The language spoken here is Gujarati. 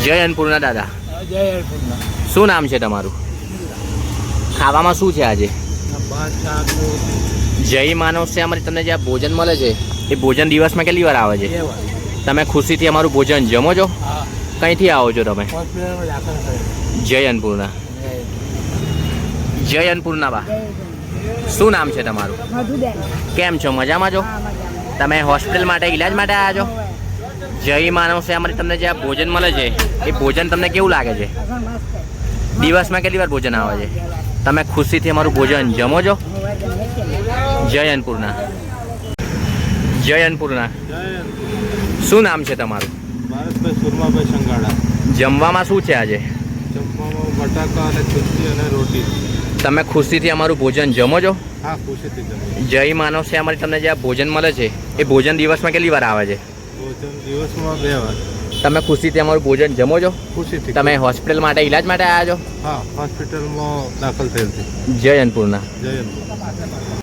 જય અન્નપૂર્ણા દાદા. જય અન્નપૂર્ણા. શું નામ છે તમારું? ખાવામાં શું છે આજે? ભાત શાક રોટી. જય માનવ સેવામાંથી તમને જે આ ભોજન મળે છે એ ભોજન દિવસમાં કેટલી વાર આવે છે? તમે ખુશીથી અમારું ભોજન જમો છો? હા. કંઈથી આવો છો તમે? હોસ્પિટલમાં દાખલ થયો. જય અન્નપૂર્ણા. જય અન્નપૂર્ણા બા. શું નામ છે તમારું? મધુબેન. કેમ છો? મજામાં છો? તમે હોસ્પિટલ માટે ઈલાજ માટે આવ્યા છો? જય માનવ સેવામાંથી તમને જે આ ભોજન મળે છે એ ભોજન તમને કેવું લાગે છે? દિવસમાં કેટલી વાર ભોજન આવે છે? તમે ખુશીથી અમારું ભોજન જમો છો? જય અન્નપૂર્ણા. જય અન્નપૂર્ણા. શું નામ છે તમારું? ભારતભાઈ સુરમાભાઈ સંગાડા. જમવામાં શું છે આજે? જમવામાં બટાકા અને ખીચડી અને રોટી. તમે ખુશીથી અમારું ભોજન જમો છો? હા, ખુશીથી જમીએ. જય માનવ સેવામાંથી તમને જે આ ભોજન મળે છે એ ભોજન દિવસમાં કેટલી વાર આવે છે? ભોજન દિવસમાં 2 વાર. તમે ખુશીથી અમારું ભોજન જમો છો? ખુશીથી. તમે હોસ્પિટલ માટે ઈલાજ માટે આવ્યા છો? હા, હોસ્પિટલમાં દાખલ થયેલ છે. જય અન્નપૂર્ણા. જય અન્નપૂર્ણા.